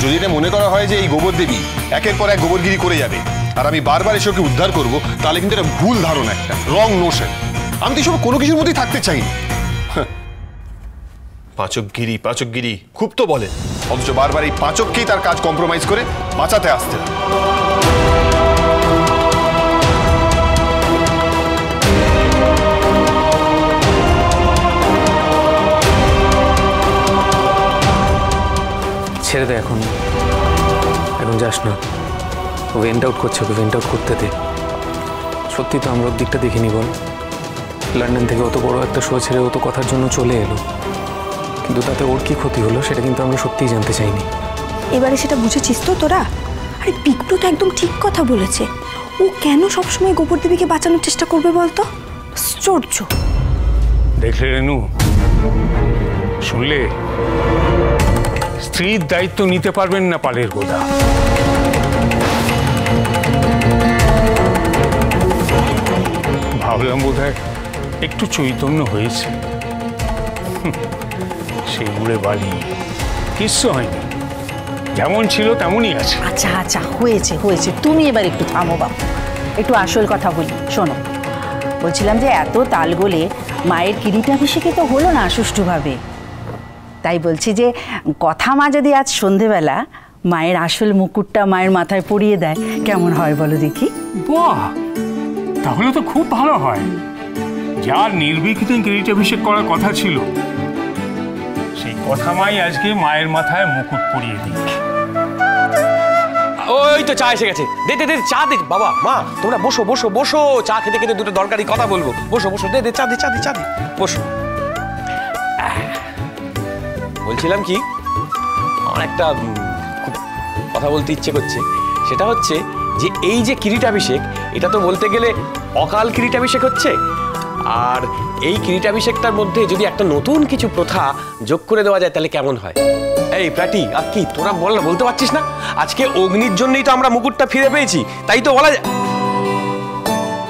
যদি এটা মনে করা হয় যে এই গোবর দেবী একের পর এক গোবরগিরি করে যাবে আর আমি বারবার এসে ওকে উদ্ধার করবো, তাহলে কিন্তু এটা ভুল ধারণা, একটা রং নোশন। আমি তো এসব কোনো কিছুর মধ্যেই থাকতে চাই না। পাচকগিরি পাচকগিরি খুব তো বলে, অথচ বারবার এই পাচককেই তার কাজ কম্প্রোমাইজ করে বাঁচাতে আসতে। ছেড়ে দে, এখন যাস না। ও ভেন্ট আউট করছে, ওকে ভেন্ট আউট করতে দে। সত্যি তো আমরা ওর দিকটা দেখিনি বল। লন্ডন থেকে অত বড় একটা শো ছেড়ে ও তো কথার জন্য চলে এলো, কিন্তু তাতে ওর কি ক্ষতি হলো সেটা কিন্তু আমরা সত্যিই জানতে চাইনি। এবারে সেটা বুঝেছিস তো তোরা? আরে পিকটু তো একদম ঠিক কথা বলেছে। ও কেন সবসময় গোবর দেবীকে বাঁচানোর চেষ্টা করবে বলতো? আশ্চর্য। দেখলে রেনু, শুনলে? স্ত্রীর দায়িত্ব নিতে পারবেন না পালের গোদা। ভাবলাম বোধহয় একটু চৈতন্য হয়েছে, সেই উড়ে বালি কিচ্ছু হয়নি, যেমন ছিল তেমনই আছে। আচ্ছা আচ্ছা, হয়েছে হয়েছে, তুমি এবার একটু থামো বাবু, একটু আসল কথা বলি। শোনো, বলছিলাম যে এত তালগোলে মায়ের কিরিটাভিষেকে তো হলো না সুষ্ঠুভাবে, তাই বলছি যে কথা মা যদি আজ সন্ধেবেলা মায়ের আসল মুকুটটা মায়ের মাথায় পরিয়ে দেয় কেমন হয় বলো দেখি? বাহ, তাহলে তো খুব ভালো হয়। যার নির্বিঘ্নে কিরিটাভিষেক করার কথা ছিল, সেই কথা মাই আজকে মায়ের মাথায় মুকুট পরিয়ে দিক। ওই তো চা এসে গেছে, দে দে দে চা দে। বাবা মা তোমরা বসো বসো বসো, চা খেতে খেতে দুটো দরকারি কথা বলবো। বসো বসো, দে দে চা দে চা দে চা দে, বসো। বলছিলাম কি, আমার একটা খুব কথা বলতে ইচ্ছে করছে। সেটা হচ্ছে যে এই যে কিরিটাভিষেক, এটা তো বলতে গেলে অকাল কিরিটাভিষেক হচ্ছে। আর এই কিরিটাভিষেকটার মধ্যে যদি একটা নতুন কিছু প্রথা যোগ করে দেওয়া যায় তাহলে কেমন হয়? এই প্রাটি, আর কি তোরা বলতে পারছিস না? আজকে অগ্নির জন্যই তো আমরা মুকুটটা ফিরে পেয়েছি, তাই তো বলা যায়।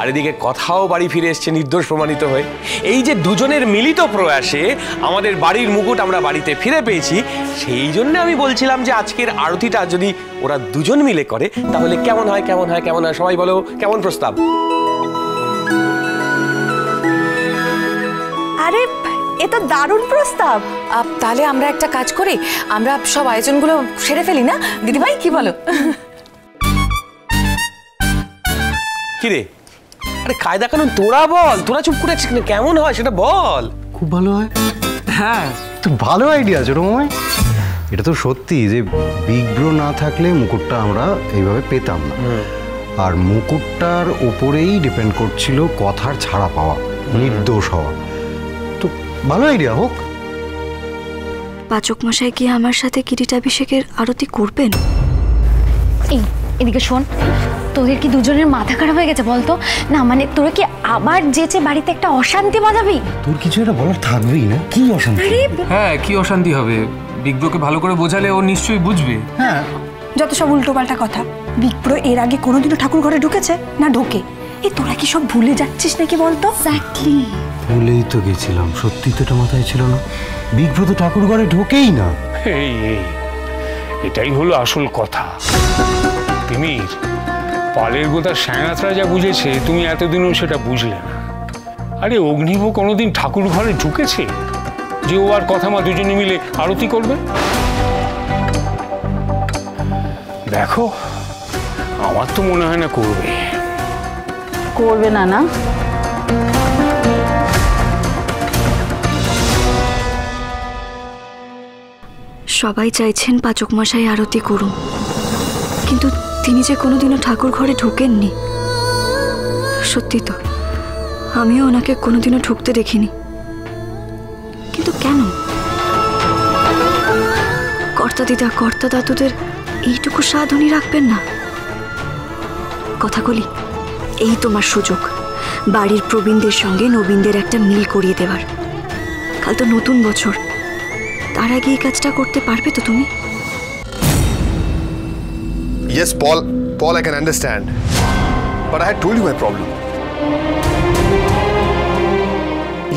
আর এদিকে কথাও বাড়ি ফিরে এসছে নির্দোষ প্রমাণিত হয়ে। এই যে দুজনের মিলিত প্রয়াসে আমাদের বাড়ির মুকুট আমরা বাড়িতে ফিরে পেয়েছি, সেই জন্য আমি বলছিলাম যে আজকের আরতিটা যদি ওরা দুজন মিলে করে তাহলে কেমন হয় কেমন হয় কেমন হয়? সবাই বলো কেমন প্রস্তাব? আরে এ তো দারুণ প্রস্তাব। তাহলে আমরা একটা কাজ করি, আমরা সব আয়োজনগুলো সেরে ফেলি না দিদিভাই, কি বলো? কিরে, আরে কায়দা কানুন তোরা বল, তোরা চুপ করে আছিস কেমন হয় সেটা বল। খুব ভালো হয়। হ্যাঁ, তো ভালো আইডিয়া ছোট মামাই। এটা তো সত্যি যে বিগ ব্রো না থাকলে মুকুটটা আমরা এইভাবে পেতাম না, আর মুকুটটার ওপরেই ডিপেন্ড করছিল কথার ছাড়া পাওয়া, নির্দোষ হওয়া। তো ভালো আইডিয়া হোক। পাচক মশাই কি আমার সাথে কিরিটাভিষেকের আরতি করবেন? এই এদিকে শোন, তোদের কি দুজনের মাথা খারাপ হয়ে গেছে বলতো? না মানে তোরা কি আবার যেচে বাড়িতে একটা অশান্তি বাঁধাবি? তোর কিছু একটা বলার থাকবেই না, কি অশান্তি? হ্যাঁ, কি অশান্তি হবে? বিগ ব্রোকে ভালো করে বোঝালে ও নিশ্চয়ই বুঝবে। হ্যাঁ, যত সব উল্টোপাল্টা কথা। বিগ ব্রো এর আগে কোনোদিনও ঠাকুর ঘরে ঢুকেছে না? ঢোকে। এই তোরা কি সব ভুলে যাচ্ছিস নাকি বলতো? এক্স্যাক্টলি, ভুলেই তো গেছিলাম। সত্যি তো এটা মাথায় ছিল না। বিগ ব্রো তো ঠাকুর ঘরে ঢোকেই না। এই এটাই হলো আসল কথা। তিমির, পালের গোদা শ্যাঙাতরা যা বুঝেছে তুমি এতদিনও সেটা বুঝলে না। আরে অগ্নিভ কোনোদিন ঠাকুর ঘরে ঢুকেছে যে ও আর কথা মা দুজনে মিলে আরতি করবে? দেখো, আমার তো মনে হয় না করবে। করবে না? না সবাই চাইছেন পাচক মশাই আরতি করুন, কিন্তু তিনি যে কোনোদিনও ঠাকুর ঘরে ঢোকেননি। সত্যি তো, আমিও ওনাকে কোনোদিনও ঢুকতে দেখিনি। কিন্তু কেন? কর্তা দিদা কর্তা দাদুদের এইটুকু স্বাদ উনি রাখবেন না? কথাগুলি, এই তোমার সুযোগ বাড়ির প্রবীণদের সঙ্গে নবীনদের একটা মিল করিয়ে দেওয়ার। কাল তো নতুন বছর, তার আগে এই কাজটা করতে পারবে তো তুমি? Yes, Paul, I can understand. But I had told you my problem.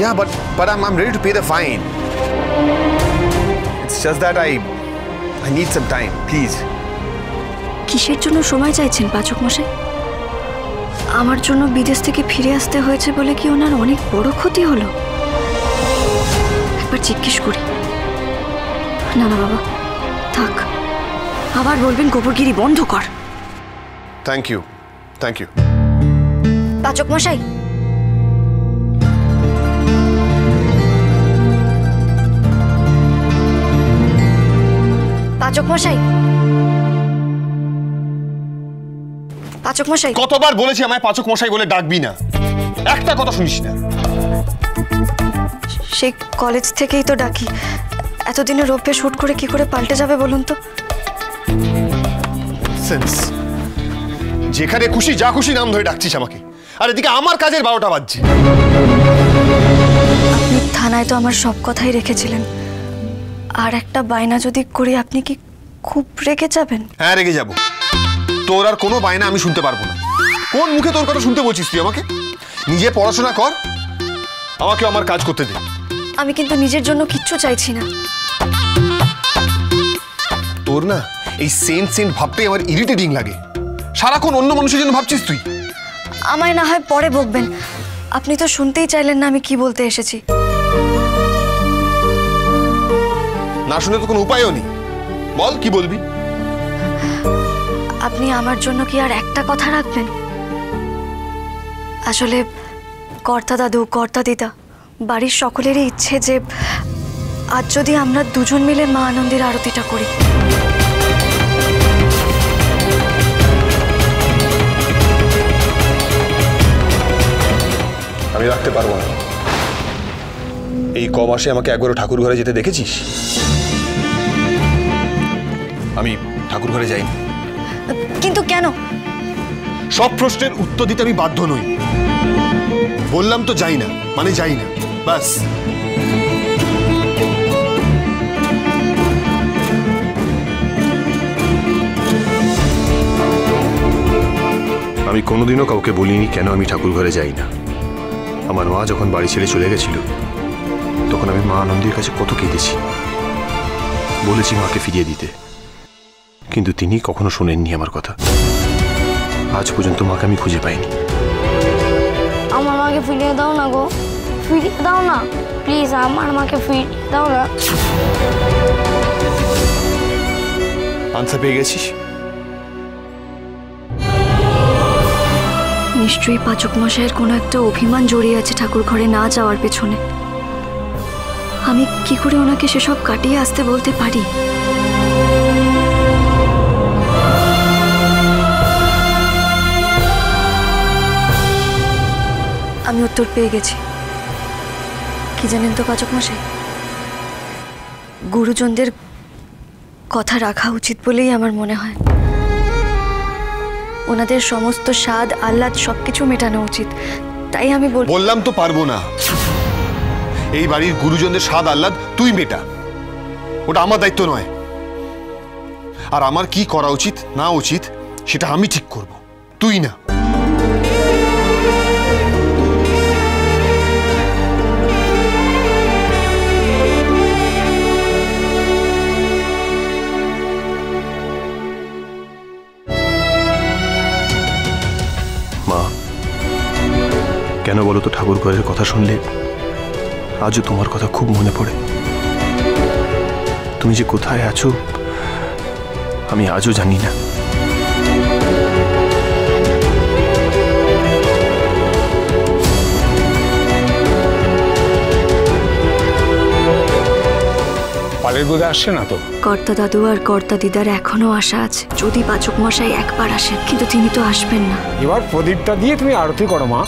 Yeah, but I'm ready to pay the fine. It's just that I need some time please. কিসের জন্য সময় চাইছেন পাচক মশাই? আমার জন্য বিদেশ থেকে ফিরে আসতে হয়েছে বলে কি ওনার অনেক বড় ক্ষতি হলো? একবার জিজ্ঞেস করি। না না বাবা, থাক। আবার বলবেন গোবরগিরি বন্ধ কর। Thank you, thank you. পাচক মশাই, পাচক মশাই, পাচক মশাই। কতবার বলেছি আমায় পাচক মশাই বলে ডাকবি না, একটা কথা শুনিস না। সেই কলেজ থেকেই তো ডাকি, এতদিনের অভ্যেস হুট করে কি করে পাল্টে যাবে বলুন তো? সেন্স, যেখানে খুশি যা খুশি নাম ধরে ডাকছিস আমাকে, আর এদিকে আমার কাজের 12টা বাজছে। আপনি থানায় তো আমার সব কথাই রেখেছিলেন, আর একটা বায়না যদি করি আপনি কি খুব রেগে যাবেন? হ্যাঁ, রেগে যাব। তোর আর কোনো বায়না আমি শুনতে পারবো না। কোন মুখে তোর কথা শুনতে বলছিস তুই আমাকে? নিজে পড়াশোনা কর, আমাকে আমার কাজ করতে দে। আমি কিন্তু নিজের জন্য কিচ্ছু চাইছি না। তোর না এই সেন্ট ভাবতেই আমার ইরিটেটিং লাগে। সারাক্ষণ অন্য মানুষের জন্য ভাবছিস তুই। আমায় না হয় পরে বকবেন, আপনি তো শুনতেই চাইলেন না আমি কি বলতে এসেছি। না শুনে তো কোনো উপায়ও নেই, বল কি বলবি? আপনি আমার জন্য কি আর একটা কথা রাখবেন? আসলে কর্তা দাদু, কর্তা দিদা, বাড়ির সকলেরই ইচ্ছে যে আজ যদি আমরা দুজন মিলে মা আনন্দের আরতিটা করি। আমি রাখতে পারবো না। এই ক মাসে আমাকে একবারও ঠাকুর ঘরে যেতে দেখেছিস? আমি ঠাকুর ঘরে যাইনি। কিন্তু কেন? সব প্রশ্নের উত্তর দিতে আমি বাধ্য নই। বললাম তো যাই না, মানে যাই না, বাস। আমি কোনোদিনও কাউকে বলিনি কেন আমি ঠাকুর ঘরে যাই না। আমার মা যখন বাড়ি ছেড়ে চলে গেছিল তখন আমি মা আনন্দের কাছে কত কেঁদেছি, বলেছি মাকে ফিরিয়ে দিতে, কিন্তু তিনি কখনো শোনেননি আমার কথা। আজ পর্যন্ত মাকে আমি খুঁজে পাইনি। আমার মাকে ফিরিয়ে দাও না গো, ফিরিয়ে দাও না প্লিজ, আমার মাকে ফিরিয়ে দাও না। আনসার পেয়ে গেছিস? নিশ্চয়ই পাচক মশাইয়ের কোনো একটা অভিমান জড়িয়ে আছে ঠাকুর ঘরে না যাওয়ার পেছনে। আমি কি করে ওনাকে সেসব কাটিয়ে আসতে বলতে পারি? আমি উত্তর পেয়ে গেছি। কি জানেন তো পাচক মশাই, গুরুজনদের কথা রাখা উচিত বলেই আমার মনে হয়। ওনাদের সমস্ত স্বাদ আহ্লাদ সবকিছু মেটানো উচিত। তাই আমি বললাম তো পারবো না। এই বাড়ির গুরুজনদের স্বাদ আহ্লাদ তুই মেটা, ওটা আমার দায়িত্ব নয়। আর আমার কি করা উচিত না উচিত সেটা আমি ঠিক করব, তুই না। মা, কেন বলো তো ঠাকুর ঘরের কথা শুনলে আজও তোমার কথা খুব মনে পড়ে। তুমি যে কোথায় আছো আমি আজও জানি না। পালের বোধ আসছে না তো? কর্তা দাদু আর কর্তা দিদার এখনো আশা আছে যদি পাচক মশাই একবার আসেন, কিন্তু তিনি তো আসবেন না। এবার প্রদীপটা দিয়ে তুমি আরতি করো মা।